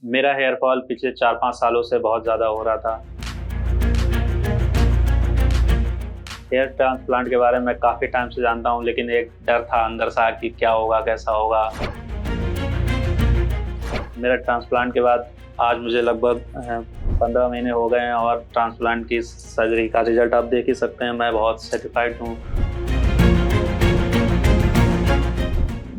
मेरा hair fall पिछले 4-5 सालों से बहुत ज़्यादा हो रहा था। हेयर ट्रांसप्लांट के बारे में काफ़ी टाइम से जानता हूँ, लेकिन एक डर था अंदर सा कि क्या होगा, कैसा होगा। मेरा ट्रांसप्लांट के बाद आज मुझे लगभग 15 महीने हो गए हैं और ट्रांसप्लांट की सर्जरी का रिजल्ट आप देख ही सकते हैं। मैं बहुत सेटिस्फाइड हूँ।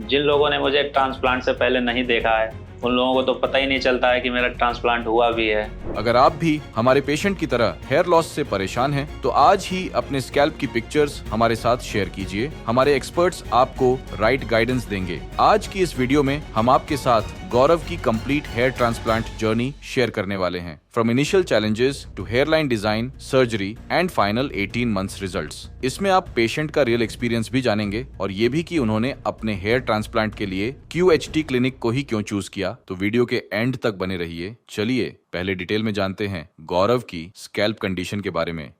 जिन लोगों ने मुझे ट्रांसप्लांट से पहले नहीं देखा है, उन लोगों को तो पता ही नहीं चलता है कि मेरा ट्रांसप्लांट हुआ भी है। अगर आप भी हमारे पेशेंट की तरह हेयर लॉस से परेशान हैं, तो आज ही अपने स्कैल्प की पिक्चर्स हमारे साथ शेयर कीजिए। हमारे एक्सपर्ट्स आपको राइट गाइडेंस देंगे। आज की इस वीडियो में हम आपके साथ गौरव की complete hair transplant journey share करने वाले हैं, from initial challenges to hairline design, surgery and final 18 months results. इसमें आप पेशेंट का रियल एक्सपीरियंस भी जानेंगे और ये भी कि उन्होंने अपने हेयर ट्रांसप्लांट के लिए QHT क्लिनिक को ही क्यों चूज किया। तो वीडियो के एंड तक बने रहिए। चलिए पहले डिटेल में जानते हैं गौरव की स्कैल्प कंडीशन के बारे में।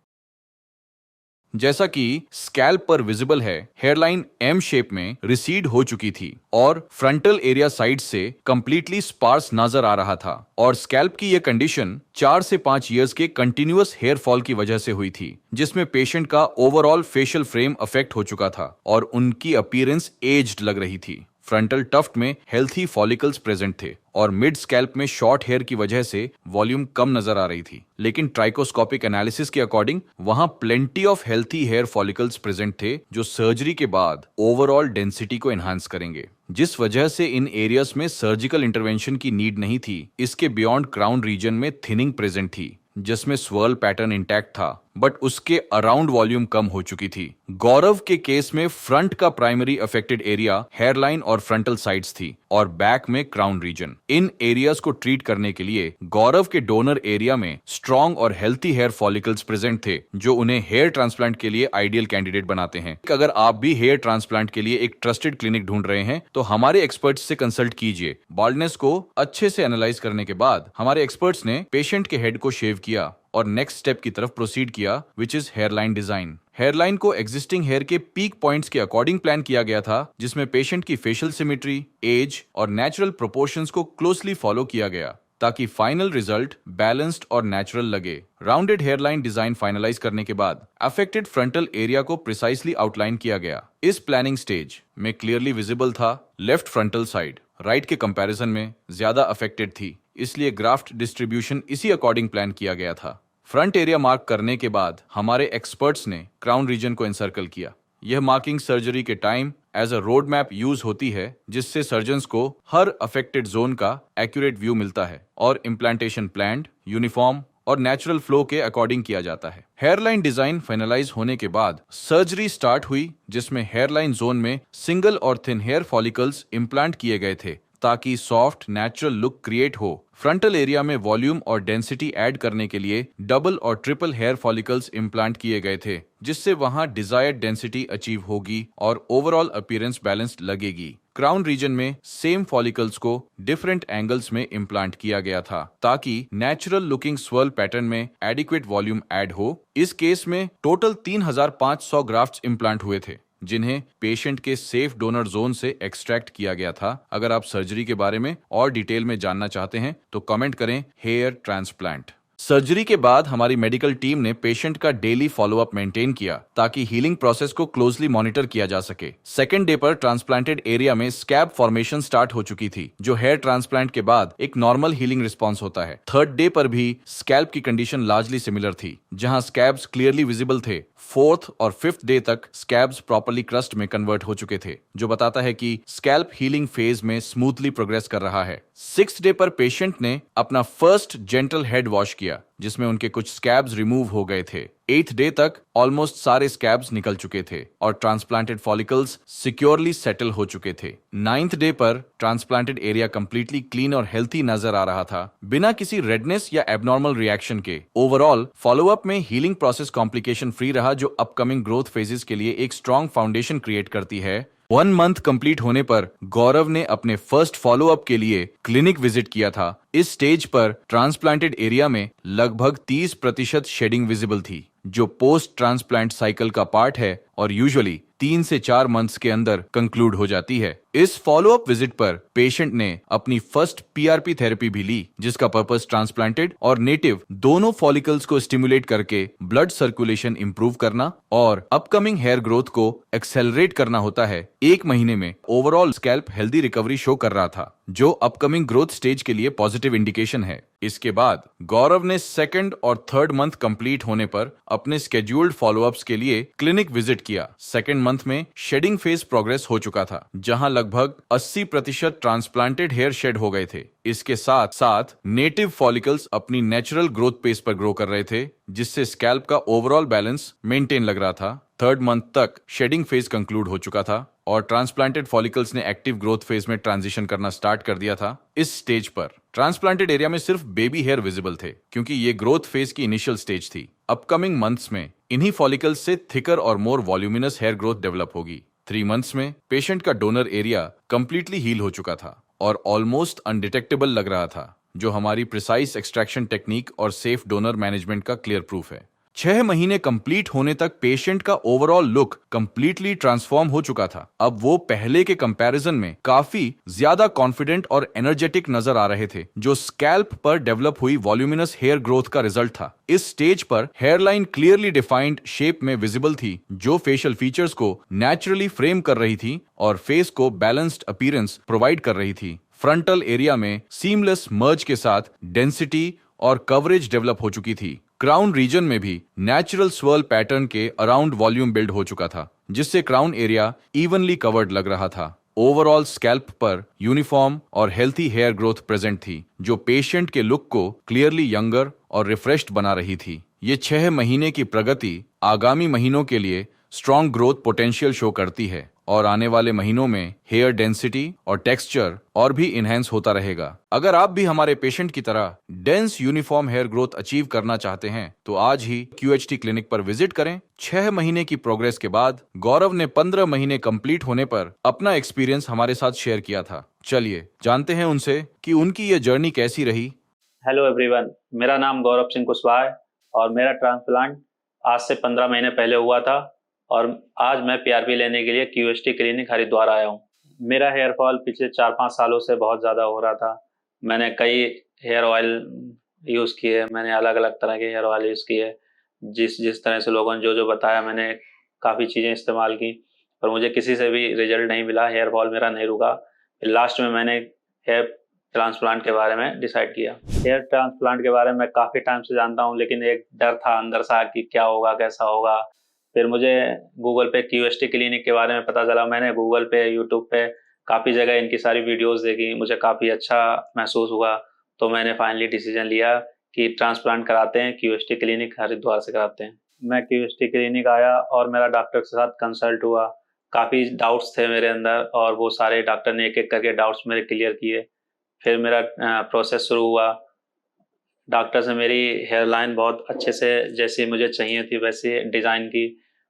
जैसा कि स्कैल्प पर विजिबल है, हेयरलाइन एम शेप में रिसीड हो चुकी थी और फ्रंटल एरिया साइड से कंप्लीटली स्पार्स नजर आ रहा था। और स्कैल्प की यह कंडीशन 4 से 5 इयर्स के कंटिन्यूअस हेयर फॉल की वजह से हुई थी, जिसमें पेशेंट का ओवरऑल फेशियल फ्रेम अफेक्ट हो चुका था और उनकी अपीयरेंस एज्ड लग रही थी। फ्रंटल टफ्ट में हेल्थी फॉलिकल्स प्रेजेंट थे और मिड स्कैल्प में शॉर्ट हेयर की वजह से वॉल्यूम कम नजर आ रही थी। लेकिन ट्राइकोस्कोपिक एनालिसिस के अकॉर्डिंग वहां plenty of healthy hair follicles present थे, जो सर्जरी के बाद ओवरऑल डेंसिटी को एनहांस करेंगे, जिस वजह से इन एरियाज में सर्जिकल इंटरवेंशन की नीड नहीं थी। इसके बियॉन्ड क्राउन रीजन में थिनिंग प्रेजेंट थी, जिसमें स्वर्ल पैटर्न इंटैक्ट था, बट उसके अराउंड वॉल्यूम कम हो चुकी थी। गौरव के केस में फ्रंट का प्राइमरी अफेक्टेड एरिया हेयरलाइन और फ्रंटल साइड्स थी और बैक में क्राउन रीजन। इन एरियाज को ट्रीट करने के लिए गौरव के डोनर एरिया में स्ट्रॉन्ग और हेल्थी हेयर फॉलिकल्स प्रेजेंट थे, जो उन्हें हेयर ट्रांसप्लांट के लिए आइडियल कैंडिडेट बनाते हैं। अगर आप भी हेयर ट्रांसप्लांट के लिए एक ट्रस्टेड क्लिनिक ढूंढ रहे हैं, तो हमारे एक्सपर्ट्स से कंसल्ट कीजिए। बाल्डनेस को अच्छे से एनालाइज करने के बाद हमारे एक्सपर्ट्स ने पेशेंट के हेड को शेव किया और नेक्स्ट स्टेप की तरफ प्रोसीड किया, which is hairline design. Hairline को एग्जिस्टिंग हेयर के पीक पॉइंट्स के अकॉर्डिंग प्लान किया गया था, जिसमें पेशेंट की फेशियल सिमेट्री, एज और नेचुरल प्रोपोर्शंस को क्लोजली फॉलो किया गया, ताकि फाइनल रिजल्ट बैलेंस्ड और नेचुरल लगे। राउंडेड हेयरलाइन डिजाइन फाइनलाइज करने के बाद अफेक्टेड फ्रंटल एरिया को प्रिसाइसली आउटलाइन किया गया। इस प्लानिंग स्टेज में क्लियरली विजिबल था लेफ्ट फ्रंटल साइड राइट के कंपैरिजन में ज्यादा अफेक्टेड थी, इसलिए ग्राफ्ट डिस्ट्रीब्यूशन इसी अकॉर्डिंग प्लान किया गया था। फ्रंट एरिया मार्क करने के बाद हमारे एक्सपर्ट्स ने क्राउन रीजन को एनसर्कल किया। यह मार्किंग सर्जरी के time as a road map use होती है, जिससे सर्जन्स को हर अफेक्टेड जोन का एक्यूरेट व्यू मिलता है और इम्प्लांटेशन प्लान्ड, यूनिफॉर्म और नेचुरल फ्लो के अकॉर्डिंग किया जाता है। हेयरलाइन डिजाइन फाइनलाइज होने के बाद सर्जरी स्टार्ट हुई, जिसमें हेयरलाइन जोन में सिंगल और थिन हेयर फॉलिकल्स इम्प्लांट किए गए थे, ताकि सॉफ्ट नेचुरल लुक क्रिएट हो। फ्रंटल एरिया में वॉल्यूम और डेंसिटी ऐड करने के लिए डबल और ट्रिपल हेयर फॉलिकल्स इम्प्लांट किए गए थे, जिससे वहां डिजायर्ड डेंसिटी अचीव होगी और ओवरऑल अपीयरेंस बैलेंस्ड लगेगी। क्राउन रीजन में सेम फॉलिकल्स को डिफरेंट एंगल्स में इम्प्लांट किया गया था, ताकि नेचुरल लुकिंग स्वर्ल पैटर्न में एडिक्वेट वॉल्यूम ऐड हो। इस केस में टोटल 3500 ग्राफ्ट्स इम्प्लांट हुए थे, जिन्हें पेशेंट के सेफ डोनर जोन से एक्सट्रैक्ट किया गया था। अगर आप सर्जरी के बारे में और डिटेल में जानना चाहते हैं, तो कमेंट करें हेयर ट्रांसप्लांट। सर्जरी के बाद हमारी मेडिकल टीम ने पेशेंट का डेली फॉलोअप मेंटेन किया, ताकि हीलिंग प्रोसेस को क्लोजली मॉनिटर किया जा सके। सेकेंड डे पर ट्रांसप्लांटेड एरिया में स्कैब फॉर्मेशन स्टार्ट हो चुकी थी, जो हेयर ट्रांसप्लांट के बाद एक नॉर्मल हीलिंग रिस्पॉन्स होता है। थर्ड डे पर भी स्कैल्प की कंडीशन लार्जली सिमिलर थी, जहां स्कैब्स क्लियरली विजिबल थे। फोर्थ और फिफ्थ डे तक स्कैब्स प्रॉपर्ली क्रस्ट में कन्वर्ट हो चुके थे, जो बताता है कि स्कैल्प हीलिंग फेज में स्मूथली प्रोग्रेस कर रहा है। सिक्स्थ डे पर पेशेंट ने अपना फर्स्ट जेंटल हेड वॉश किया, जिसमें उनके कुछ स्कैब्स रिमूव हो गए थे। एथ डे तक ऑलमोस्ट सारे स्कैब्स निकल चुके थे और ट्रांसप्लांटेड फॉलिकल्स सिक्योरली सेटल हो चुके थे। नाइन्थ डे पर ट्रांसप्लांटेड एरिया कंप्लीटली क्लीन और हेल्थी नजर आ रहा था, बिना किसी रेडनेस या एबनॉर्मल रिएक्शन के। ओवरऑल फॉलोअप में हीलिंग प्रोसेस कॉम्प्लिकेशन फ्री रहा, जो अपकमिंग ग्रोथ फेजेस के लिए एक स्ट्रॉन्ग फाउंडेशन क्रिएट करती है। 1 मंथ कंप्लीट होने पर गौरव ने अपने फर्स्ट फॉलोअप के लिए क्लिनिक विजिट किया था। इस स्टेज पर ट्रांसप्लांटेड एरिया में लगभग 30% शेडिंग विजिबल थी, जो पोस्ट ट्रांसप्लांट साइकिल का पार्ट है और यूजुअली 3 से 4 मंथ्स के अंदर कंक्लूड हो जाती है। इस फॉलोअप विजिट पर पेशेंट ने अपनी फर्स्ट पीआरपी थेरेपी भी ली, जिसका पर्पस ट्रांसप्लांटेड और नेटिव दोनों फॉलिकल्स को स्टिमुलेट करके ब्लड सर्कुलेशन इंप्रूव करना और अपकमिंग हेयर ग्रोथ को एक्सेलरेट करना होता है। 1 महीने में overall scalp healthy recovery show कर रहा था, जो अपकमिंग ग्रोथ स्टेज के लिए पॉजिटिव इंडिकेशन है। इसके बाद गौरव ने 2nd और 3rd मंथ कंप्लीट होने पर अपने स्केड्यूल्ड फॉलोअप्स के लिए क्लिनिक विजिट किया। 2nd मंथ में शेडिंग फेज प्रोग्रेस हो चुका था, जहां लगभग 80% ट्रांसप्लांटेड हेयर शेड हो गए थे। इसके साथ साथ नेटिव फॉलिकल्स अपनी नेचुरल ग्रोथ पेस पर ग्रो कर रहे थे, जिससे स्कैल्प का ओवरऑल बैलेंस मेंटेन लग रहा था। 3rd मंथ तक शेडिंग फेज कंक्लूड हो चुका था और ट्रांसप्लांटेड फॉलिकल्स ने एक्टिव ग्रोथ फेज में ट्रांजिशन करना स्टार्ट कर दिया था। इस स्टेज पर ट्रांसप्लांटेड एरिया में सिर्फ बेबी हेयर विजिबल थे, क्योंकि ये ग्रोथ फेज की इनिशियल स्टेज थी। अपकमिंग मंथ्स में इन्हीं फॉलिकल्स से थिकर और मोर वॉल्यूमिनस हेयर ग्रोथ डेवलप होगी। 3 मंथ्स में पेशेंट का डोनर एरिया कंप्लीटली हील हो चुका था और ऑलमोस्ट अनडिटेक्टेबल लग रहा था, जो हमारी प्रिसाइज एक्सट्रैक्शन टेक्निक और सेफ डोनर मैनेजमेंट का क्लियर प्रूफ है। 6 महीने कंप्लीट होने तक पेशेंट का ओवरऑल लुक कंप्लीटली ट्रांसफॉर्म हो चुका था। अब वो पहले के कंपैरिजन में काफी ज्यादा कॉन्फिडेंट और एनर्जेटिक नजर आ रहे थे, जो स्कैल्प पर डेवलप हुई वॉल्यूमिनस हेयर ग्रोथ का रिजल्ट था। इस स्टेज पर हेयरलाइन क्लियरली डिफाइंड शेप में विजिबल थी, जो फेशियल फीचर्स को नेचुरली फ्रेम कर रही थी और फेस को बैलेंस्ड अपीयरेंस प्रोवाइड कर रही थी। फ्रंटल एरिया में सीमलेस मर्ज के साथ डेंसिटी और कवरेज डेवलप हो चुकी थी। क्राउन रीजन में भी नेचुरल स्वर्ल पैटर्न के अराउंड वॉल्यूम बिल्ड हो चुका था, जिससे क्राउन एरिया इवनली कवर्ड लग रहा था। ओवरऑल स्कैल्प पर यूनिफॉर्म और हेल्थी हेयर ग्रोथ प्रेजेंट थी, जो पेशेंट के लुक को क्लियरली यंगर और रिफ्रेश्ड बना रही थी। ये 6 महीने की प्रगति आगामी महीनों के लिए स्ट्रॉन्ग ग्रोथ पोटेंशियल शो करती है और आने वाले महीनों में हेयर डेंसिटी और टेक्सचर और भी इनहेंस होता रहेगा। अगर आप भी हमारे पेशेंट की तरह dense uniform hair growth achieve करना चाहते हैं, तो आज ही QHT क्लिनिक पर विजिट करें। 6 महीने की प्रोग्रेस के बाद गौरव ने 15 महीने कंप्लीट होने पर अपना एक्सपीरियंस हमारे साथ शेयर किया था। चलिए जानते हैं उनसे कि उनकी ये जर्नी कैसी रही। हेलो एवरीवन, मेरा नाम गौरव सिंह कुशवाहा है और मेरा ट्रांसप्लांट आज से 15 महीने पहले हुआ था और आज मैं PRP लेने के लिए QHT क्लिनिक हरिद्वार आया हूँ। मेरा हेयर फॉल पिछले 4-5 सालों से बहुत ज़्यादा हो रहा था। मैंने कई हेयर ऑयल यूज़ किए, मैंने अलग अलग तरह के हेयर ऑयल यूज़ किए। जिस तरह से लोगों ने जो बताया, मैंने काफ़ी चीज़ें इस्तेमाल की, पर मुझे किसी से भी रिजल्ट नहीं मिला। हेयर फॉल मेरा नहीं रुका। लास्ट में मैंने हेयर ट्रांसप्लांट के बारे में डिसाइड किया। हेयर ट्रांसप्लांट के बारे में काफ़ी टाइम से जानता हूँ, लेकिन एक डर था अंदर सा कि क्या होगा, कैसा होगा। फिर मुझे गूगल पे QHT क्लिनिक के बारे में पता चला। मैंने गूगल पे, यूट्यूब पे काफ़ी जगह इनकी सारी वीडियोस देखी। मुझे काफ़ी अच्छा महसूस हुआ, तो मैंने फाइनली डिसीजन लिया कि ट्रांसप्लांट कराते हैं, QHT क्लिनिक हरिद्वार से कराते हैं। मैं QHT क्लिनिक आया और मेरा डॉक्टर के साथ कंसल्ट हुआ। काफ़ी डाउट्स थे मेरे अंदर और वो सारे डॉक्टर ने एक एक करके डाउट्स मेरे क्लियर किए। फिर मेरा प्रोसेस शुरू हुआ। डॉक्टर से मेरी हेयर लाइन बहुत अच्छे से जैसी मुझे चाहिए थी वैसी डिज़ाइन की।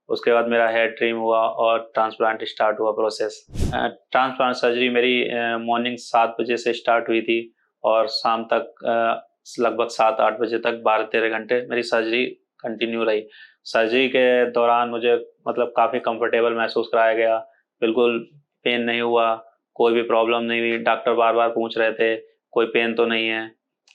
उसके बाद मेरा हेयर ट्रिम हुआ और ट्रांसप्लांट स्टार्ट हुआ प्रोसेस। ट्रांसप्लांट सर्जरी मेरी मॉर्निंग 7 बजे से स्टार्ट हुई थी और शाम तक लगभग 7-8 बजे तक 12-13 घंटे मेरी सर्जरी कंटिन्यू रही। सर्जरी के दौरान मुझे मतलब काफ़ी कंफर्टेबल महसूस कराया गया। बिल्कुल पेन नहीं हुआ, कोई भी प्रॉब्लम नहीं हुई। डॉक्टर बार बार पूछ रहे थे कोई पेन तो नहीं है।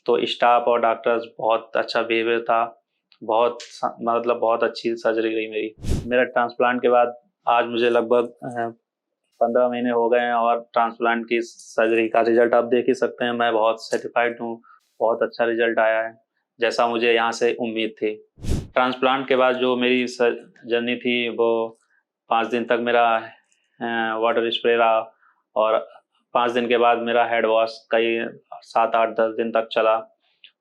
तो स्टाफ और डॉक्टर्स बहुत अच्छा बिहेवियर था। बहुत अच्छी सर्जरी गई मेरी। मेरा ट्रांसप्लांट के बाद आज मुझे लगभग 15 महीने हो गए हैं और ट्रांसप्लांट की सर्जरी का रिजल्ट आप देख ही सकते हैं। मैं बहुत सेटिस्फाइड हूँ, बहुत अच्छा रिजल्ट आया है, जैसा मुझे यहाँ से उम्मीद थी। ट्रांसप्लांट के बाद जो मेरी जर्नी थी वो 5 दिन तक मेरा वाटर स्प्रे रहा और 5 दिन के बाद मेरा हेड वॉश कई 7-8-10 दिन तक चला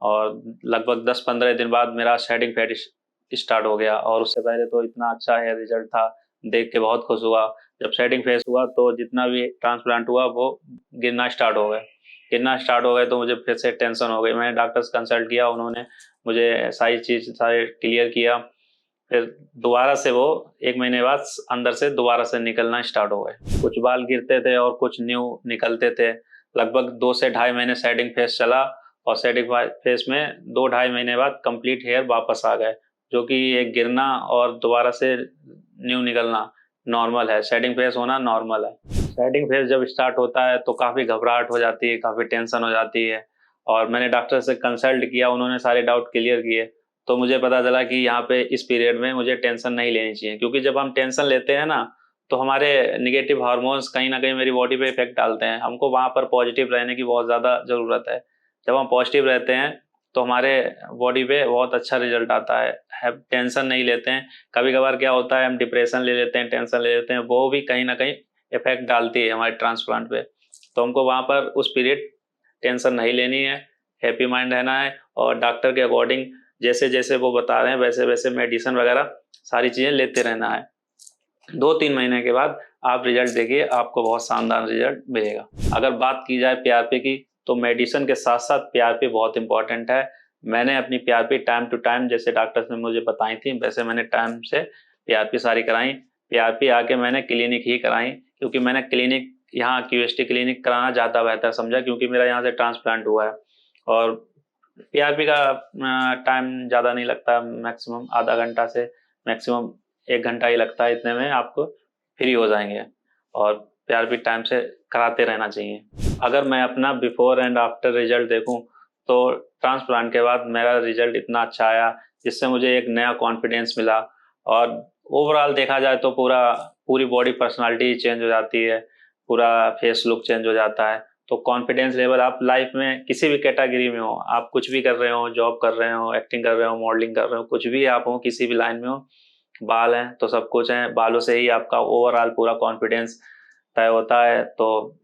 और लगभग 10-15 दिन बाद मेरा शेडिंग फेड स्टार्ट हो गया। और उससे पहले तो इतना अच्छा हेयर रिजल्ट था, देख के बहुत खुश हुआ। जब शेडिंग फेस हुआ तो जितना भी ट्रांसप्लांट हुआ वो गिरना स्टार्ट हो गए तो मुझे फिर से टेंशन हो गई। मैंने डॉक्टर से कंसल्ट किया, उन्होंने मुझे सारे क्लियर किया। फिर दोबारा से वो 1 महीने बाद अंदर से दोबारा से निकलना स्टार्ट हो गए। कुछ बाल गिरते थे और कुछ न्यू निकलते थे। लगभग 2 से ढाई महीने शेडिंग फेस चला और शेडिंग फेस में 2-2.5 महीने बाद कंप्लीट हेयर वापस आ गए, जो कि एक गिरना और दोबारा से न्यू निकलना नॉर्मल है। शेडिंग फेस होना नॉर्मल है। सेटिंग फेज जब स्टार्ट होता है तो काफ़ी घबराहट हो जाती है, काफ़ी टेंशन हो जाती है। और मैंने डॉक्टर से कंसल्ट किया, उन्होंने सारे डाउट क्लियर किए, तो मुझे पता चला कि यहाँ पे इस पीरियड में मुझे टेंशन नहीं लेनी चाहिए, क्योंकि जब हम टेंशन लेते हैं ना तो हमारे नेगेटिव हार्मोन्स कहीं ना कहीं मेरी बॉडी पे इफेक्ट डालते हैं। हमको वहाँ पर पॉजिटिव रहने की बहुत ज़्यादा ज़रूरत है। जब हम पॉजिटिव रहते हैं तो हमारे बॉडी पे बहुत अच्छा रिजल्ट आता है। टेंशन नहीं लेते हैं, कभी कभार क्या होता है हम डिप्रेशन ले लेते हैं, टेंशन ले लेते हैं, वो भी कहीं ना कहीं इफेक्ट डालती है हमारे ट्रांसप्लांट पे। तो हमको वहाँ पर उस पीरियड टेंशन नहीं लेनी है, हैप्पी माइंड रहना है, और डॉक्टर के अकॉर्डिंग जैसे जैसे वो बता रहे हैं वैसे वैसे मेडिसिन वगैरह सारी चीज़ें लेते रहना है। 2-3 महीने के बाद आप रिजल्ट देखिए, आपको बहुत शानदार रिजल्ट मिलेगा। अगर बात की जाए पीआरपी की, तो मेडिसिन के साथ साथ पीआरपी बहुत इंपॉर्टेंट है। मैंने अपनी पीआरपी टाइम टू टाइम जैसे डॉक्टर्स ने मुझे बताई थी वैसे मैंने टाइम से पीआरपी सारी कराई। पीआरपी आके मैंने क्लिनिक ही कराई, क्योंकि मैंने क्लिनिक यहाँ क्यूएसटी क्लिनिक कराना ज़्यादा बेहतर समझा, क्योंकि मेरा यहाँ से ट्रांसप्लांट हुआ है। और पीआरपी का टाइम ज़्यादा नहीं लगता, मैक्सिमम आधा घंटा से मैक्सिमम 1 घंटा ही लगता है, इतने में आपको फ्री हो जाएंगे। और पीआरपी टाइम से कराते रहना चाहिए। अगर मैं अपना बिफोर एंड आफ्टर रिजल्ट देखूं तो ट्रांसप्लांट के बाद मेरा रिजल्ट इतना अच्छा आया जिससे मुझे एक नया कॉन्फिडेंस मिला, और ओवरऑल देखा जाए तो पूरी बॉडी पर्सनालिटी चेंज हो जाती है, पूरा फेस लुक चेंज हो जाता है। तो कॉन्फिडेंस लेवल आप लाइफ में किसी भी कैटेगरी में हो, आप कुछ भी कर रहे हो, जॉब कर रहे हो, एक्टिंग कर रहे हो, मॉडलिंग कर रहे हो, कुछ भी आप हो, किसी भी लाइन में हो, बाल हैं तो सब कुछ है, बालों से ही आपका ओवरऑल पूरा कॉन्फिडेंस तय होता है। तो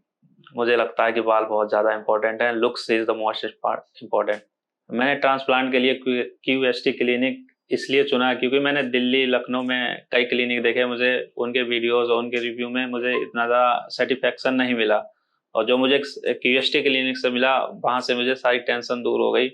मुझे लगता है कि बाल बहुत ज़्यादा इंपॉर्टेंट है, looks is the most important. मैंने ट्रांसप्लांट के लिए क्यूएसटी क्लिनिक इसलिए चुना क्योंकि मैंने दिल्ली लखनऊ में कई क्लिनिक देखे, मुझे उनके वीडियोस और उनके रिव्यू में मुझे इतना ज़्यादा सेटिस्फेक्शन नहीं मिला, और जो मुझे क्यूएसटी क्लिनिक से मिला वहाँ से मुझे सारी टेंशन दूर हो गई।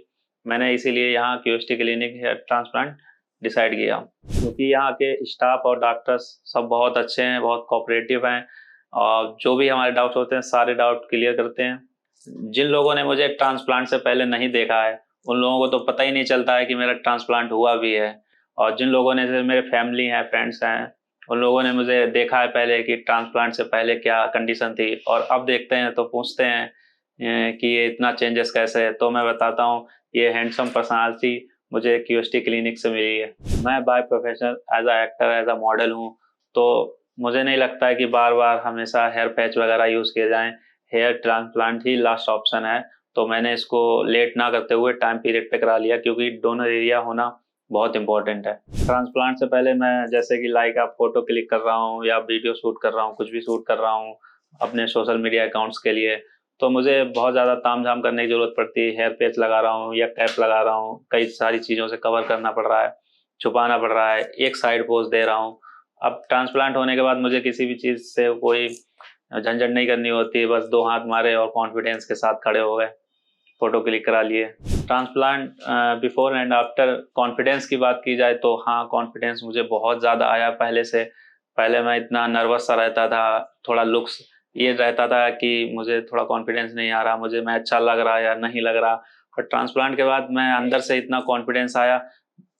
मैंने इसीलिए यहाँ QST clinic hair transplant decide किया, क्योंकि यहाँ के स्टाफ और डॉक्टर्स सब बहुत अच्छे हैं, बहुत कोऑपरेटिव हैं, और जो भी हमारे डाउट होते हैं सारे डाउट क्लियर करते हैं। जिन लोगों ने मुझे ट्रांसप्लांट से पहले नहीं देखा है उन लोगों को तो पता ही नहीं चलता है कि मेरा ट्रांसप्लांट हुआ भी है, और जिन लोगों ने, जैसे मेरे फैमिली हैं, फ्रेंड्स हैं, उन लोगों ने मुझे देखा है पहले कि ट्रांसप्लांट से पहले क्या कंडीशन थी, और अब देखते हैं तो पूछते हैं कि ये इतना चेंजेस कैसे है। तो मैं बताता हूँ, ये हैंडसम पर्सनालिटी मुझे क्यूएसटी क्लिनिक से मिली है। मैं by profession as a actor, as a model हूँ, तो मुझे नहीं लगता है कि बार बार हमेशा हेयर पैच वगैरह यूज़ किए जाएं। हेयर ट्रांसप्लांट ही लास्ट ऑप्शन है, तो मैंने इसको लेट ना करते हुए टाइम पीरियड पे करा लिया, क्योंकि डोनर एरिया होना बहुत इंपॉर्टेंट है। ट्रांसप्लांट से पहले मैं जैसे कि लाइक आप फोटो क्लिक कर रहा हूँ या वीडियो शूट कर रहा हूँ, कुछ भी शूट कर रहा हूँ अपने सोशल मीडिया अकाउंट्स के लिए, तो मुझे बहुत ज़्यादा तामझाम करने की ज़रूरत पड़ती है। हेयर पैच लगा रहा हूँ या कैप लगा रहा हूँ, कई सारी चीज़ों से कवर करना पड़ रहा है, छुपाना पड़ रहा है, एक साइड पोज दे रहा हूँ। अब ट्रांसप्लांट होने के बाद मुझे किसी भी चीज़ से कोई झंझट नहीं करनी होती, बस 2 हाथ मारे और कॉन्फिडेंस के साथ खड़े हो गए, फोटो क्लिक करा लिए। Transplant before and after confidence की बात की जाए तो हाँ, कॉन्फिडेंस मुझे बहुत ज़्यादा आया पहले से। पहले मैं इतना नर्वस सा रहता था, थोड़ा लुक्स ये रहता था कि मुझे थोड़ा कॉन्फिडेंस नहीं आ रहा, मुझे मैं अच्छा लग रहा या नहीं लग रहा। पर ट्रांसप्लांट के बाद मैं अंदर से इतना कॉन्फिडेंस आया,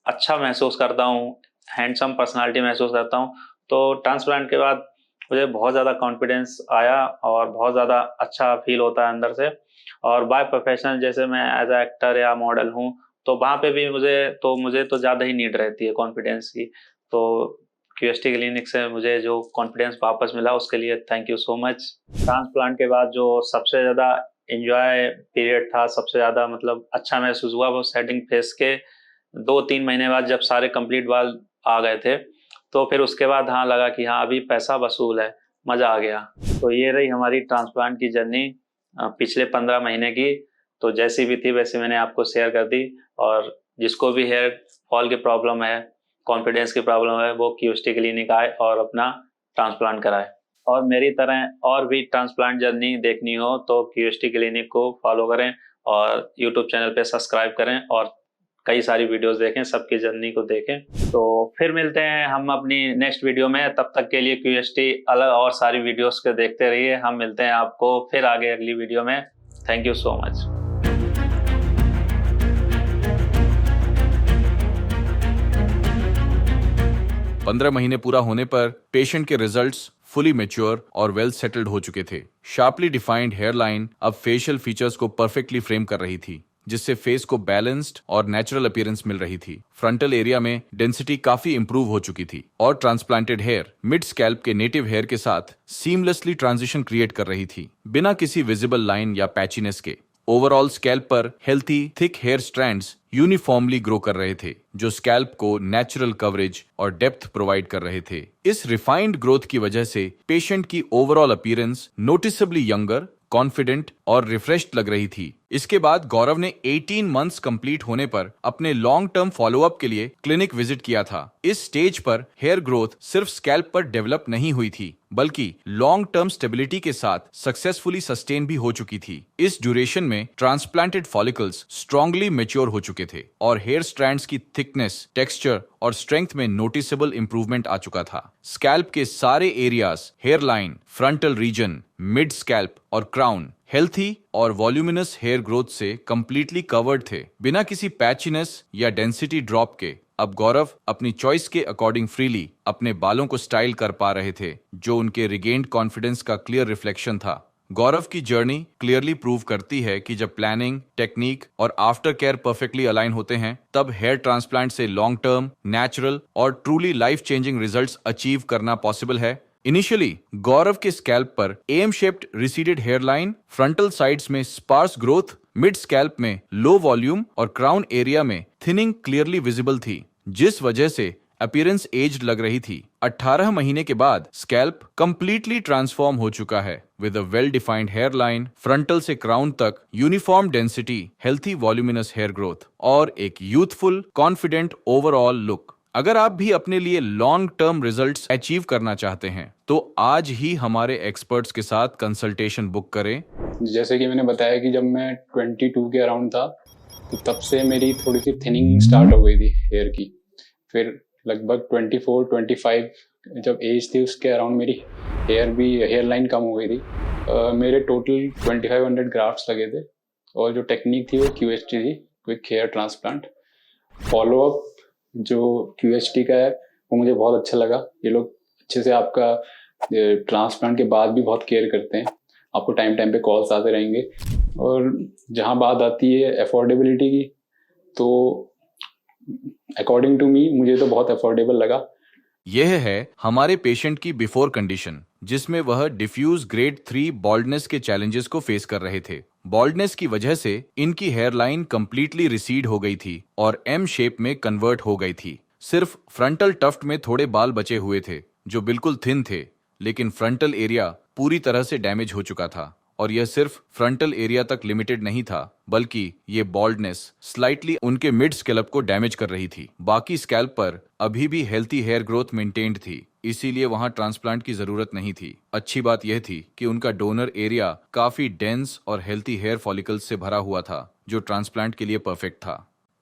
अच्छा महसूस करता हूँ, हैंडसम पर्सनालिटी महसूस करता हूँ। तो ट्रांसप्लांट के बाद मुझे बहुत ज़्यादा कॉन्फिडेंस आया और बहुत ज़्यादा अच्छा फील होता है अंदर से। और बाय प्रोफेशनल जैसे मैं एज अ एक्टर या मॉडल हूँ, तो वहाँ पे भी मुझे तो ज़्यादा ही नीड रहती है कॉन्फिडेंस की। तो क्यूएसटी क्लिनिक से मुझे जो कॉन्फिडेंस वापस मिला उसके लिए thank you so much. Transplant के बाद जो सबसे ज़्यादा एंजॉय पीरियड था, सबसे ज़्यादा मतलब अच्छा महसूस हुआ, वो सेटिंग फेस के 2-3 महीने बाद जब सारे कंप्लीट बाल आ गए थे, तो फिर उसके बाद हाँ लगा कि हाँ अभी पैसा वसूल है, मज़ा आ गया। तो ये रही हमारी ट्रांसप्लांट की जर्नी पिछले 15 महीने की। तो जैसी भी थी वैसे मैंने आपको शेयर कर दी, और जिसको भी हेयर फॉल की प्रॉब्लम है, कॉन्फिडेंस की प्रॉब्लम है, वो क्यूएसटी क्लिनिक आए और अपना ट्रांसप्लांट कराए। और मेरी तरह और भी ट्रांसप्लांट जर्नी देखनी हो तो क्यूएसटी क्लिनिक को फॉलो करें और यूट्यूब चैनल पे सब्सक्राइब करें और कई सारी वीडियोस देखें, सबकी जर्नी को देखें। तो फिर मिलते हैं हम अपनी नेक्स्ट वीडियो में, तब तक के लिए क्यूएसटी अलग और सारी वीडियोस को देखते रहिए। हम मिलते हैं आपको फिर आगे अगली वीडियो में। Thank you so much. 15 महीने पूरा होने पर पेशेंट के रिजल्ट्स फुली मैच्योर और वेल सेटल्ड हो चुके थे। शार्पली डिफाइंड हेयर लाइन अब फेशियल फीचर्स को परफेक्टली फ्रेम कर रही थी, जिससे फेस को बैलेंस्ड और नेचुरल अपीयरेंस मिल रही थी। फ्रंटल एरिया में डेंसिटी काफी इंप्रूव हो चुकी थी और ट्रांसप्लांटेड हेयर मिड स्कैल्प के नेटिव हेयर के साथ सीमलेसली ट्रांजिशन क्रिएट कर रही थी, बिना किसी विजिबल लाइन या पैचीनेस के। ओवरऑल स्कैल्प पर healthy thick hair strands uniformly grow कर रहे थे, जो स्कैल्प को नेचुरल कवरेज और डेप्थ प्रोवाइड कर रहे थे। इस रिफाइंड ग्रोथ की वजह से पेशेंट की ओवरऑल अपीयरेंस नोटिसेबली यंगर, कॉन्फिडेंट और रिफ्रेश्ड लग रही थी। इसके बाद गौरव ने 18 मंथ्स कंप्लीट होने पर अपने लॉन्ग टर्म फॉलोअप के लिए क्लिनिक विजिट किया था। इस स्टेज पर हेयर ग्रोथ सिर्फ स्कैल्प पर डेवलप नहीं हुई थी, बल्कि लॉन्ग टर्म स्टेबिलिटी के साथ सक्सेसफुली सस्टेन भी हो चुकी थी। इस ड्यूरेशन में ट्रांसप्लांटेड फॉलिकल्स स्ट्रांगली मैच्योर हो चुके थे और हेयर स्ट्रैंड्स की थिकनेस, टेक्सचर और स्ट्रेंथ में नोटिसेबल इंप्रूवमेंट आ चुका था। स्कैल्प के सारे areas, hair line, frontal region, mid scalp और क्राउन हेल्थी और वॉल्यूमिनस हेयर ग्रोथ से कंप्लीटली कवर्ड थे, बिना किसी पैचीनेस या डेंसिटी ड्रॉप के। अब गौरव अपनी चॉइस के अकॉर्डिंग फ्रीली अपने बालों को स्टाइल कर पा रहे थे, जो उनके रिगेन्ड कॉन्फिडेंस का क्लियर रिफ्लेक्शन था। गौरव की जर्नी क्लियरली प्रूव करती है कि जब प्लानिंग, टेक्निक और आफ्टर केयर परफेक्टली अलाइन होते हैं, तब हेयर ट्रांसप्लांट से लॉन्ग टर्म, नेचुरल और truly life changing results achieve करना पॉसिबल है। इनिशियली गौरव के स्कैल्प पर M shaped receded hair line, frontal sides में स्पार्स ग्रोथ, मिड स्कैल्प में लो वॉल्यूम और क्राउन एरिया में थिनिंग क्लियरली विजिबल थी, जिस वजह से अपीयरेंस एज्ड लग रही थी। 18 महीने के बाद स्कैल्प कंप्लीटली ट्रांसफॉर्म हो चुका है, with a well defined hair line, frontal से क्राउन तक uniform density, healthy voluminous hair growth और एक यूथफुल, कॉन्फिडेंट ओवरऑल लुक। अगर आप भी अपने लिए लॉन्ग टर्म रिजल्ट्स अचीव करना चाहते हैं, तो आज ही हमारे एक्सपर्ट्स के साथ कंसल्टेशन बुक करें। जैसे कि मैंने बताया कि जब मैं 22 के अराउंड था, तो तब से मेरी थोड़ी सी थिनिंग स्टार्ट हो गई थी हेयर की। फिर लगभग 24-25 जब एज थी, उसके अराउंड मेरी हेयर लाइन कम हो गई थी। मेरे टोटल 2500 ग्राफ्ट्स लगे थे और जो टेक्निक थी वो QHT थी, क्विक हेयर ट्रांसप्लांट। फॉलोअप जो QHT का है वो मुझे बहुत अच्छा लगा। ये लोग अच्छे से आपका ट्रांसप्लांट के बाद भी बहुत केयर करते हैं, आपको टाइम टाइम पे कॉल्स आते रहेंगे। और जहाँ बात आती है अफोर्डेबिलिटी की, तो अकॉर्डिंग टू मी मुझे तो बहुत अफोर्डेबल लगा। यह है हमारे पेशेंट की बिफोर कंडीशन, जिसमें वह डिफ्यूज ग्रेड 3 बॉल्डनेस के चैलेंजेस को फेस कर रहे थे। बॉल्डनेस की वजह से इनकी हेयर लाइन कंप्लीटली रिसीड हो गई थी और एम शेप में कन्वर्ट हो गई थी। सिर्फ फ्रंटल टफ्ट में थोड़े बाल बचे हुए थे, जो बिल्कुल थिन थे, लेकिन फ्रंटल एरिया पूरी तरह से डैमेज हो चुका था। और यह सिर्फ फ्रंटल एरिया तक लिमिटेड नहीं था, बल्कि ये बॉल्डनेस स्लाइटली उनके मिड स्कैल्प को डैमेज कर रही थी। बाकी स्कैल्प पर अभी भी हेल्थी हेयर ग्रोथ मेंटेन्ड थी, इसीलिए वहां ट्रांसप्लांट की जरूरत नहीं थी। अच्छी बात यह थी कि उनका डोनर एरिया काफी डेंस और हेल्थी हेयर फॉलिकल्स से भरा हुआ था, जो ट्रांसप्लांट के लिए परफेक्ट था।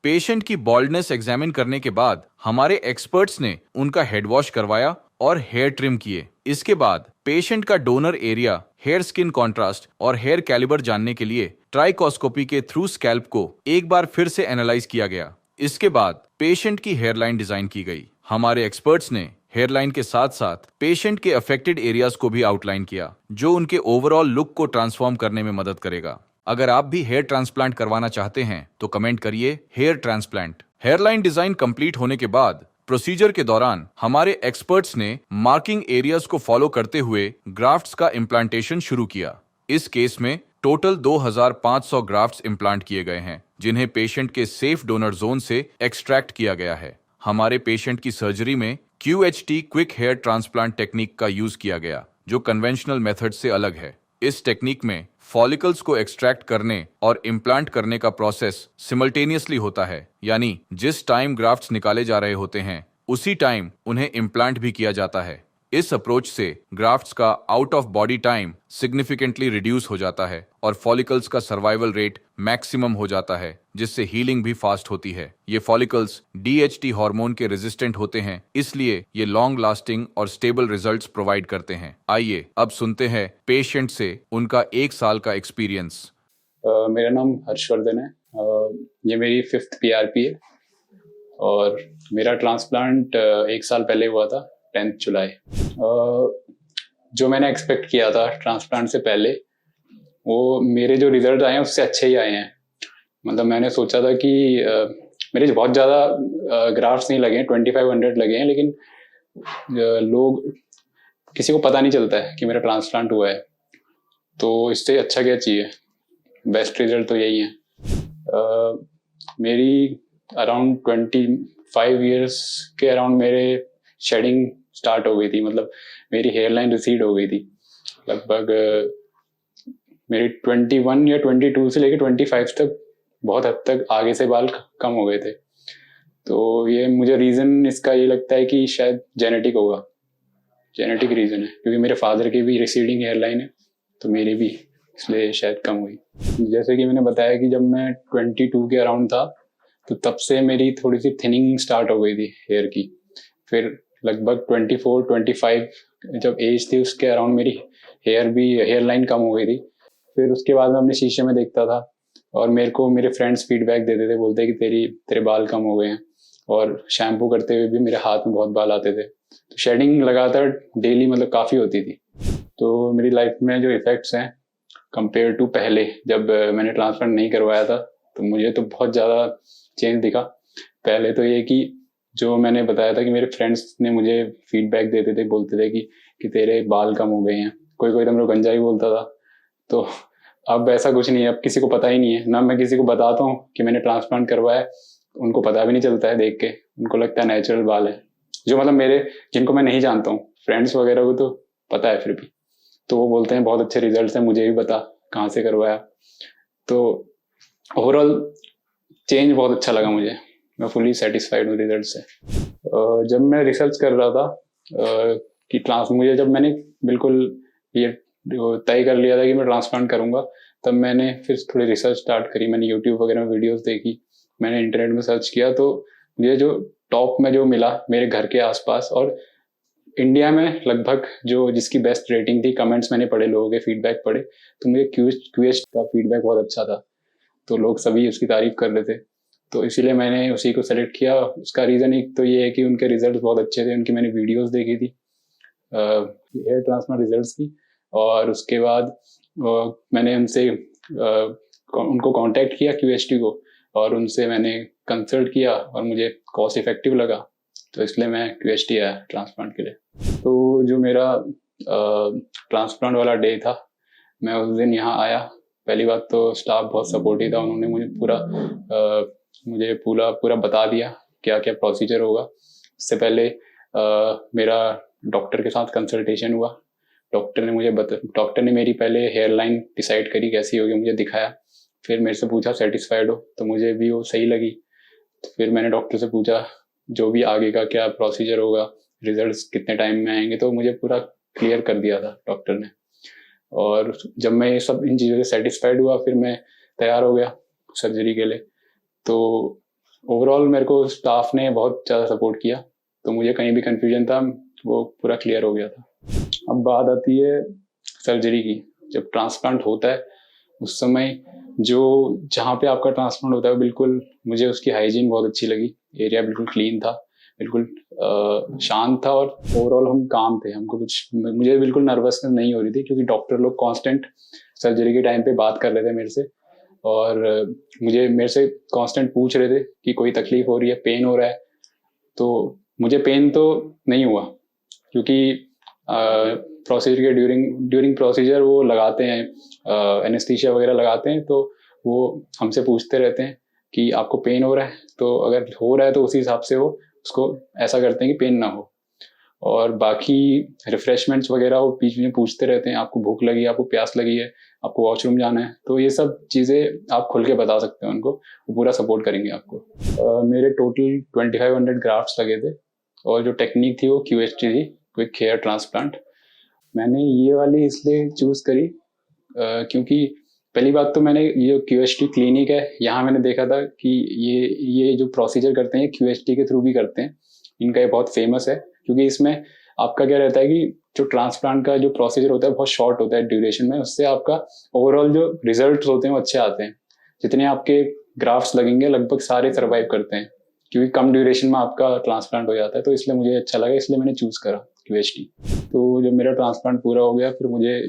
पेशेंट की बॉल्डनेस एग्जामिन करने के बाद हमारे एक्सपर्ट्स ने उनका हेड वॉश करवाया और हेयर ट्रिम किए। इसके बाद पेशेंट का donor area, hair skin contrast और हेयर कैलिबर जानने के लिए ट्राइकोस्कोपी के थ्रू स्कैल्प को एक बार फिर से एनालाइज किया गया। इसके बाद पेशेंट की हेयरलाइन डिजाइन की गई। हमारे एक्सपर्ट्स ने हेयरलाइन के साथ साथ पेशेंट के अफेक्टेड एरियाज को भी आउटलाइन किया, जो उनके ओवरऑल लुक को ट्रांसफॉर्म करने में मदद करेगा। अगर आप भी हेयर ट्रांसप्लांट करवाना चाहते हैं तो कमेंट करिए hair transplant. Hairline design complete होने के बाद प्रोसीजर के दौरान हमारे एक्सपर्ट्स ने मार्किंग एरियाज को फॉलो करते हुए ग्राफ्ट्स का इम्प्लांटेशन शुरू किया। इस केस में टोटल 2500 ग्राफ्ट्स इम्प्लांट किए गए हैं, जिन्हें पेशेंट के सेफ डोनर जोन से एक्सट्रैक्ट किया गया है। हमारे पेशेंट की सर्जरी में QHT quick hair transplant technique का यूज किया गया, जो कन्वेंशनल मेथड से अलग है। इस टेक्निक में फॉलिकल्स को एक्सट्रैक्ट करने और इम्प्लांट करने का प्रोसेस सिमल्टेनियसली होता है, यानी जिस टाइम ग्राफ्ट्स निकाले जा रहे होते हैं उसी टाइम उन्हें इम्प्लांट भी किया जाता है। इस अप्रोच से ग्राफ्ट्स का out of body time significantly reduce हो जाता है और फॉलिकल्स का सर्वाइवल रेट मैक्सिमम हो जाता है, जिससे हीलिंग भी फास्ट होती है। ये फॉलिकल्स DHT हार्मोन के रेजिस्टेंट होते हैं, इसलिए ये लॉन्ग लास्टिंग और स्टेबल रिजल्ट्स प्रोवाइड करते हैं। आइए अब सुनते हैं पेशेंट से उनका 1 साल का एक्सपीरियंस। मेरा नाम हर्षवर्धन है। ये मेरी 5th PRP है और मेरा ट्रांसप्लांट 1 साल पहले हुआ था, 10th जुलाई। जो मैंने एक्सपेक्ट किया था ट्रांसप्लांट से पहले, वो मेरे जो रिजल्ट आए हैं उससे अच्छे ही आए हैं। मतलब मैंने सोचा था कि मेरे बहुत ज़्यादा ग्राफ्ट्स नहीं लगे हैं, 2500 लगे हैं, लेकिन लोग किसी को पता नहीं चलता है कि मेरा ट्रांसप्लांट हुआ है। तो इससे अच्छा क्या चाहिए, बेस्ट रिजल्ट तो यही है। मेरी अराउंड 25 ईयर्स के अराउंड मेरे शेडिंग स्टार्ट हो गई थी, मतलब मेरी हेयर लाइन रिसीड हो गई थी। लगभग मेरी 21 या 22 से लेकर 25 तक बहुत हद तक आगे से बाल कम हो गए थे। तो ये मुझे रीज़न इसका ये लगता है कि शायद जेनेटिक होगा, जेनेटिक रीज़न है, क्योंकि मेरे फादर की भी रिसीडिंग हेयर लाइन है तो मेरी भी इसलिए शायद कम हुई। जैसे कि मैंने बताया कि जब मैं 22 के अराउंड था तो तब से मेरी थोड़ी सी थिनिंग स्टार्ट हो गई थी हेयर की। फिर लगभग 24-25 जब एज थी उसके अराउंड मेरी हेयर लाइन कम हो गई थी। फिर उसके बाद मैं अपने शीशे में देखता था और मेरे को मेरे फ्रेंड्स फीडबैक देते थे, बोलते कि तेरे बाल कम हो गए हैं, और शैम्पू करते हुए भी मेरे हाथ में बहुत बाल आते थे। तो शेडिंग लगातार डेली मतलब काफ़ी होती थी। तो मेरी लाइफ में जो इफ़ेक्ट्स हैं कंपेयर टू पहले जब मैंने ट्रांसप्लांट नहीं करवाया था, तो मुझे तो बहुत ज़्यादा चेंज दिखा। पहले तो ये कि जो मैंने बताया था कि मेरे फ्रेंड्स ने मुझे फीडबैक देते थे, बोलते थे कि तेरे बाल कम हो गए हैं, कोई कोई तो मेरे को गंजा ही बोलता था। तो अब ऐसा कुछ नहीं है, अब किसी को पता ही नहीं है ना। मैं किसी को बताता हूँ कि मैंने ट्रांसप्लांट करवाया, उनको पता भी नहीं चलता है देख के, उनको लगता है नेचुरल बाल है। जो मतलब मेरे जिनको मैं नहीं जानता हूँ, फ्रेंड्स वगैरह को तो पता है फिर भी, तो वो बोलते हैं बहुत अच्छे रिजल्ट्स हैं, मुझे भी बता कहाँ से करवाया। तो ओवरऑल चेंज बहुत अच्छा लगा मुझे, मैं फुली सेटिस्फाइड हूँ रिजल्ट से। जब मैं रिसर्च कर रहा था कि मुझे जब मैंने बिल्कुल ये तय कर लिया था कि मैं ट्रांसप्लांट करूँगा, तब मैंने फिर थोड़ी रिसर्च स्टार्ट करी। मैंने यूट्यूब वगैरह में वीडियोस देखी, मैंने इंटरनेट में सर्च किया, तो मुझे जो टॉप में जो मिला मेरे घर के आसपास और इंडिया में लगभग जो जिसकी बेस्ट रेटिंग थी, कमेंट्स मैंने पढ़े, लोगों के फीडबैक पढ़े, तो मुझे क्यूएस्ट का फीडबैक बहुत अच्छा था। तो लोग सभी उसकी तारीफ कर रहे थे, तो इसीलिए मैंने उसी को सेलेक्ट किया। उसका रीज़न एक तो ये है कि उनके रिजल्ट बहुत अच्छे थे, उनकी मैंने वीडियोस देखी थी हेयर ट्रांसप्लांट रिजल्ट्स की। और उसके बाद मैंने उनको कांटेक्ट किया क्यूएसटी को, और उनसे मैंने कंसल्ट किया और मुझे कॉस्ट इफेक्टिव लगा, तो इसलिए मैं क्यूएसटी आया ट्रांसप्लांट के लिए। तो जो मेरा ट्रांसप्लांट वाला डे था, मैं उस दिन यहाँ आया। पहली बात तो स्टाफ बहुत सपोर्टिव था, उन्होंने मुझे पूरा बता दिया क्या क्या प्रोसीजर होगा। इससे पहले मेरा डॉक्टर के साथ कंसल्टेशन हुआ। डॉक्टर ने मेरी पहले हेयर लाइन डिसाइड करी कैसी होगी, मुझे दिखाया, फिर मेरे से पूछा सेटिस्फाइड हो, तो मुझे भी वो सही लगी। तो फिर मैंने डॉक्टर से पूछा जो भी आगे का क्या प्रोसीजर होगा, रिजल्ट्स कितने टाइम में आएंगे, तो मुझे पूरा क्लियर कर दिया था डॉक्टर ने। और जब मैं इन चीज़ों से सेटिस्फाइड हुआ, फिर मैं तैयार हो गया सर्जरी के लिए। तो ओवरऑल मेरे को स्टाफ ने बहुत ज़्यादा सपोर्ट किया, तो मुझे कहीं भी कन्फ्यूजन था वो पूरा क्लियर हो गया था। अब बात आती है सर्जरी की। जब ट्रांसप्लांट होता है उस समय जहाँ पे आपका ट्रांसप्लांट होता है, बिल्कुल मुझे उसकी हाइजीन बहुत अच्छी लगी। एरिया बिल्कुल क्लीन था, बिल्कुल शांत था, और ओवरऑल हम काम थे। मुझे बिल्कुल नर्वसनेस नहीं हो रही थी, क्योंकि डॉक्टर लोग कांस्टेंट सर्जरी के टाइम पे बात कर रहे थे मेरे से, और मेरे से कांस्टेंट पूछ रहे थे कि कोई तकलीफ हो रही है, पेन हो रहा है। तो मुझे पेन तो नहीं हुआ, क्योंकि प्रोसीजर के ड्यूरिंग प्रोसीजर वो लगाते हैं, एनेस्थीसिया वगैरह लगाते हैं, तो वो हमसे पूछते रहते हैं कि आपको पेन हो रहा है, तो अगर हो रहा है तो उसी हिसाब से वो उसको ऐसा करते हैं कि पेन ना हो। और बाकी रिफ्रेशमेंट्स वगैरह वो बीच में पूछते रहते हैं, आपको भूख लगी है, आपको प्यास लगी है, आपको वॉशरूम जाना है, तो ये सब चीज़ें आप खुल के बता सकते हैं उनको, वो पूरा सपोर्ट करेंगे आपको। मेरे टोटल 2500 ग्राफ्ट्स लगे थे, और जो टेक्निक थी वो क्यूएसटी थी, क्विक हेयर ट्रांसप्लांट। मैंने ये वाली इसलिए चूज़ करी क्योंकि पहली बात तो मैंने ये क्यूएसटी क्लिनिक है, यहाँ मैंने देखा था कि ये जो प्रोसीजर करते हैं क्यूएसटी के थ्रू भी करते हैं। इनका ये बहुत फेमस है, क्योंकि इसमें आपका क्या रहता है कि जो ट्रांसप्लांट का जो प्रोसीजर होता है बहुत शॉर्ट होता है ड्यूरेशन में, उससे आपका ओवरऑल जो रिजल्ट होते हैं वो अच्छे आते हैं। जितने आपके ग्राफ्ट्स लगेंगे लगभग सारे सर्वाइव करते हैं, क्योंकि कम ड्यूरेशन में आपका ट्रांसप्लांट हो जाता है। तो इसलिए मुझे अच्छा लगा, इसलिए मैंने चूज़ करा QHT। तो जब मेरा ट्रांसप्लांट पूरा हो गया फिर मुझे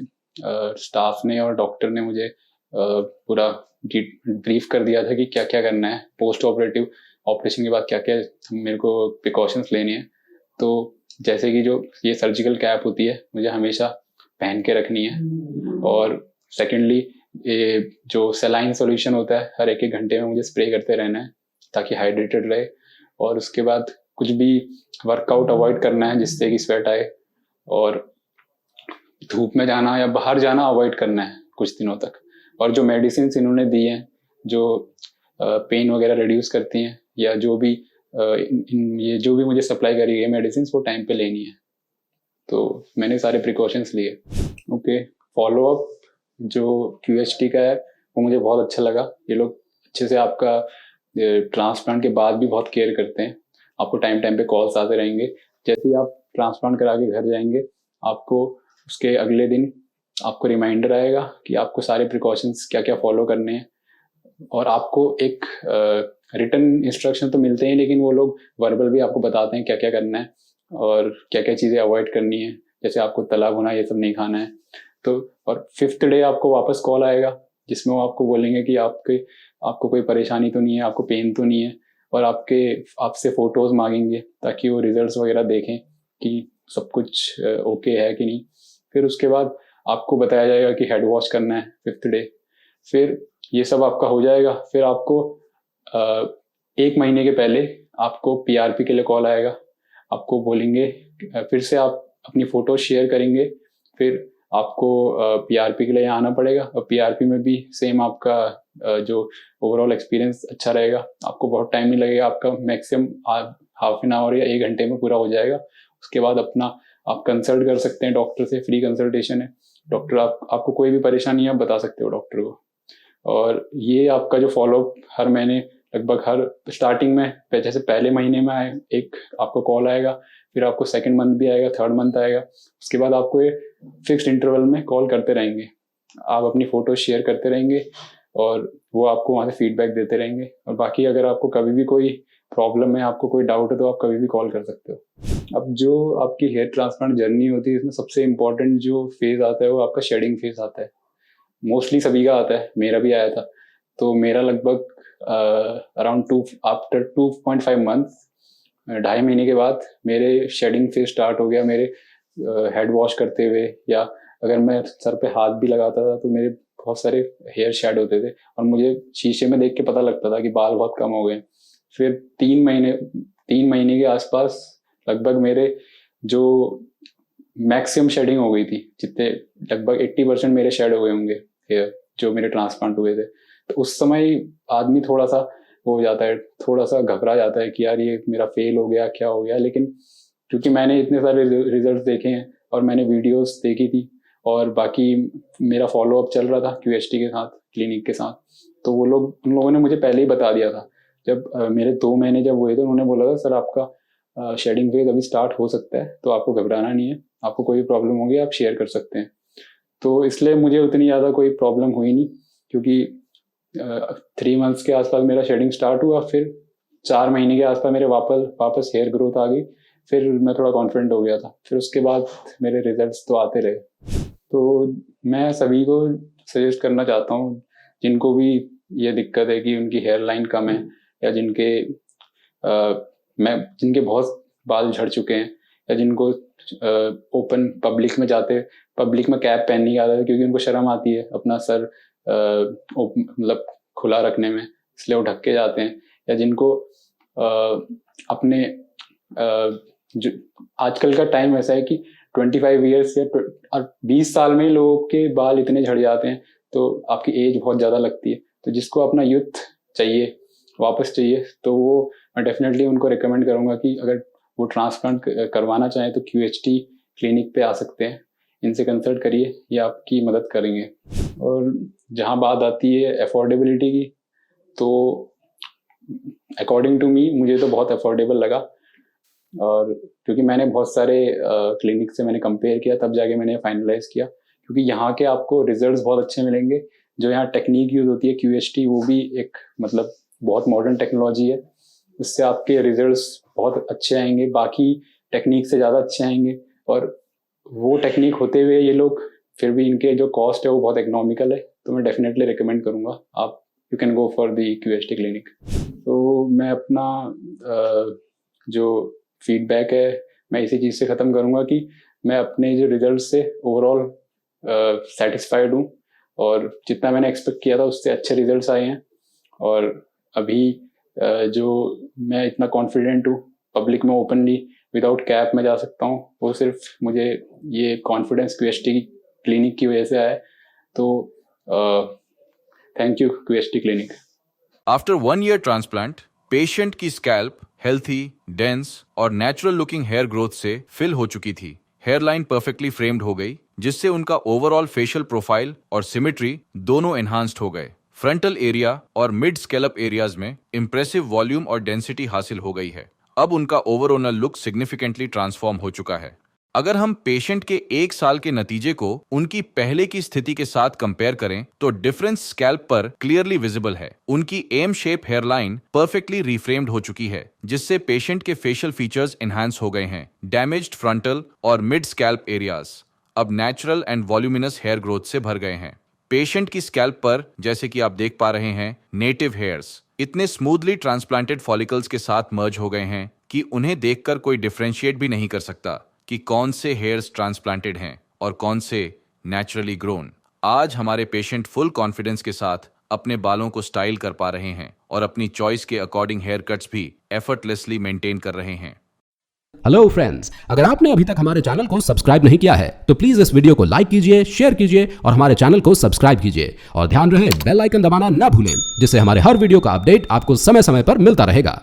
स्टाफ ने और डॉक्टर ने मुझे पूरा ब्रीफ कर दिया था कि क्या क्या करना है, पोस्ट ऑपरेटिव ऑपरेशन के बाद क्या क्या मेरे को प्रिकॉशंस लेने हैं। तो जैसे कि जो ये सर्जिकल कैप होती है मुझे हमेशा पहन के रखनी है, और सेकेंडली ये जो सेलाइन सॉल्यूशन होता है हर एक घंटे में मुझे स्प्रे करते रहना है ताकि हाइड्रेटेड रहे। और उसके बाद कुछ भी वर्कआउट अवॉइड करना है जिससे कि स्वेट आए, और धूप में जाना या बाहर जाना अवॉइड करना है कुछ दिनों तक। और जो मेडिसिन इन्होंने दी हैं जो पेन वगैरह रिड्यूस करती हैं या जो भी ये जो भी मुझे सप्लाई करी गई मेडिसिन वो टाइम पे लेनी है। तो मैंने सारे प्रिकॉशंस लिए। ओके, फॉलोअप जो QHT का है वो मुझे बहुत अच्छा लगा। ये लोग अच्छे से आपका ट्रांसप्लांट के बाद भी बहुत केयर करते हैं। आपको टाइम टाइम पे कॉल्स आते रहेंगे। जैसे ही आप ट्रांसप्लांट करा के घर जाएंगे आपको उसके अगले दिन आपको रिमाइंडर आएगा कि आपको सारे प्रिकॉशंस क्या क्या फॉलो करने हैं। और आपको एक रिटन इंस्ट्रक्शन तो मिलते हैं, लेकिन वो लोग वर्बल भी आपको बताते हैं क्या क्या करना है और क्या क्या चीज़ें अवॉइड करनी है। जैसे आपको तला भुना ये सब नहीं खाना है। तो और 5th डे आपको वापस कॉल आएगा जिसमें वो आपको बोलेंगे कि आपको कोई परेशानी तो नहीं है, आपको पेन तो नहीं है, और आपसे फोटोज मांगेंगे ताकि वो रिजल्ट्स वगैरह देखें कि सब कुछ ओके है कि नहीं। फिर उसके बाद आपको बताया जाएगा कि हेड वॉश करना है 5th डे। फिर ये सब आपका हो जाएगा। फिर आपको 1 महीने के पहले आपको PRP के लिए कॉल आएगा। आपको बोलेंगे, फिर से आप अपनी फ़ोटो शेयर करेंगे, फिर आपको PRP के लिए आना पड़ेगा। और PRP में भी सेम आपका जो ओवरऑल एक्सपीरियंस अच्छा रहेगा। आपको बहुत टाइम नहीं लगेगा, आपका मैक्सिमम हाफ एन आवर या 1 घंटे में पूरा हो जाएगा। उसके बाद आप कंसल्ट कर सकते हैं डॉक्टर से, फ्री कंसल्टेशन है। डॉक्टर आपको कोई भी परेशानी है आप बता सकते हो डॉक्टर को। और ये आपका जो फॉलोअप हर महीने लगभग हर स्टार्टिंग में जैसे पहले महीने में एक आपको कॉल आएगा, फिर आपको 2nd मंथ भी आएगा, 3rd मंथ आएगा। उसके बाद आपको ये फिक्स्ड इंटरवल में कॉल करते रहेंगे। आप अपनी फ़ोटो शेयर करते रहेंगे और वो आपको वहाँ से फीडबैक देते रहेंगे। और बाकी अगर आपको कभी भी कोई प्रॉब्लम है, आपको कोई डाउट है, तो आप कभी भी कॉल कर सकते हो। अब जो आपकी हेयर ट्रांसप्लांट जर्नी होती है इसमें सबसे इम्पोर्टेंट जो फेज़ आता है वो आपका शेडिंग फेज़ आता है। मोस्टली सभी का आता है, मेरा भी आया था। तो मेरा लगभग अराउंड आफ्टर 2.5 मंथ्स, 2.5 महीने के बाद मेरे शेडिंग फेज स्टार्ट हो गया। मेरे हेड वॉश करते हुए या अगर मैं सर पे हाथ भी लगाता था तो मेरे बहुत सारे हेयर शेड होते थे और मुझे शीशे में देख के पता लगता था कि बाल बहुत कम हो गए। फिर 3 महीने के आसपास लगभग मेरे जो मैक्सिमम शेडिंग हो गई थी, जितने लगभग 80% मेरे शेड हो गए होंगे हेयर जो मेरे ट्रांसप्लांट हुए थे। तो उस समय आदमी थोड़ा सा हो जाता है, थोड़ा सा घबरा जाता है कि यार ये मेरा फेल हो गया, क्या हो गया। लेकिन क्योंकि मैंने इतने सारे रिजल्ट देखे हैं और मैंने वीडियोस देखी थी और बाकी मेरा फॉलोअप चल रहा था QHT के साथ, क्लिनिक के साथ, तो उन लोगों ने मुझे पहले ही बता दिया था। जब मेरे 2 महीने जब हुए थे उन्होंने बोला था सर आपका शेडिंग फेज अभी स्टार्ट हो सकता है, तो आपको घबराना नहीं है, आपको कोई प्रॉब्लम होगी आप शेयर कर सकते हैं। तो इसलिए मुझे उतनी ज़्यादा कोई प्रॉब्लम हुई नहीं, क्योंकि 3 मंथ्स के आसपास मेरा शेडिंग स्टार्ट हुआ। फिर 4 महीने के आसपास मेरे वापस हेयर ग्रोथ आ गई। फिर मैं थोड़ा कॉन्फिडेंट हो गया था। फिर उसके बाद मेरे रिजल्ट्स तो आते रहे। तो मैं सभी को सजेस्ट करना चाहता हूँ जिनको भी ये दिक्कत है कि उनकी हेयर लाइन कम है या जिनके बहुत बाल झड़ चुके हैं या जिनको ओपन पब्लिक में कैप पहनने की आदत है क्योंकि उनको शर्म आती है अपना सर मतलब खुला रखने में, इसलिए वो ढक के जाते हैं। या जिनको अपने जो आजकल का टाइम ऐसा है कि 25 ईयर्स या 20 साल में लोगों के बाल इतने झड़ जाते हैं, तो आपकी एज बहुत ज़्यादा लगती है। तो जिसको अपना यूथ चाहिए, वापस चाहिए, तो वो मैं डेफिनेटली उनको रिकमेंड करूँगा कि अगर वो ट्रांसप्लांट करवाना चाहें तो QHT क्लिनिक पे आ सकते हैं, इनसे कंसल्ट करिए, ये आपकी मदद करेंगे। और जहाँ बात आती है अफोर्डेबिलिटी की, तो अकॉर्डिंग टू मी मुझे तो बहुत अफोर्डेबल लगा। और क्योंकि मैंने बहुत सारे क्लिनिक से मैंने कंपेयर किया, तब जाके मैंने फाइनलाइज किया। क्योंकि यहाँ के आपको रिजल्ट्स बहुत अच्छे मिलेंगे। जो यहाँ टेक्निक यूज होती है QHT, वो भी एक मतलब बहुत मॉडर्न टेक्नोलॉजी है। उससे आपके रिजल्ट्स बहुत अच्छे आएंगे, बाकी टेक्निक से ज़्यादा अच्छे आएंगे। और वो टेक्निक होते हुए ये लोग फिर भी इनके जो कॉस्ट है वो बहुत इकोनॉमिकल है, तो मैं डेफिनेटली रिकमेंड करूँगा आप you can go for the QST clinic. तो मैं अपना जो फीडबैक है मैं इसी चीज़ से ख़त्म करूँगा कि मैं अपने जो रिजल्ट से ओवरऑल सेटिस्फाइड हूँ और जितना मैंने एक्सपेक्ट किया था उससे अच्छे रिजल्ट्स आए हैं। और अभी जो मैं इतना कॉन्फिडेंट हूँ पब्लिक में ओपनली विदाउट कैप में जा सकता हूँ, वो सिर्फ मुझे ये कॉन्फिडेंस QST क्लिनिक की वजह से आया है। तो thank you QST clinic. After 1 year transplant patient की स्कैल्प हेल्थी, डेंस और नेचुरल लुकिंग हेयर ग्रोथ से फिल हो चुकी थी। हेयरलाइन परफेक्टली फ्रेम्ड हो गई, जिससे उनका ओवरऑल फेशियल प्रोफाइल और सिमेट्री दोनों एनहांस्ड हो गए। फ्रंटल एरिया और मिड स्कैल्प एरियाज में इंप्रेसिव वॉल्यूम और डेंसिटी हासिल हो गई है। अब उनका ओवरऑल लुक सिग्निफिकेंटली ट्रांसफॉर्म हो चुका है। अगर हम पेशेंट के 1 साल के नतीजे को उनकी पहले की स्थिति के साथ कंपेयर करें तो डिफरेंस स्कैल्प पर क्लियरली विजिबल है। उनकी एम शेप हेयरलाइन परफेक्टली रिफ्रेम्ड हो चुकी है, जिससे पेशेंट के फेशियल फीचर्स एनहांस हो गए हैं। डैमेज्ड फ्रंटल और मिड स्कैल्प एरियाज अब natural and voluminous hair growth से भर गए हैं। पेशेंट की स्कैल्प पर, जैसे कि आप देख पा रहे हैं, नेटिव हेयर्स इतने स्मूथली ट्रांसप्लांटेड फॉलिकल्स के साथ मर्ज हो गए हैं कि उन्हें देखकर कोई डिफरेंशिएट भी नहीं कर सकता कि कौन से हेयर्स ट्रांसप्लांटेड हैं और कौन से नेचुरली ग्रोन। आज हमारे पेशेंट फुल कॉन्फिडेंस के साथ अपने बालों को स्टाइल कर पा रहे हैं और अपनी चॉइस के अकॉर्डिंग हेयर कट्स भी एफर्टलेसली मेंटेन कर रहे हैं। हेलो फ्रेंड्स, अगर आपने अभी तक हमारे चैनल को सब्सक्राइब नहीं किया है तो प्लीज इस वीडियो को लाइक कीजिए, शेयर कीजिए और हमारे चैनल को सब्सक्राइब कीजिए। और ध्यान रहे बेल आइकन दबाना ना भूलें, जिससे हमारे हर वीडियो का अपडेट आपको समय समय पर मिलता रहेगा।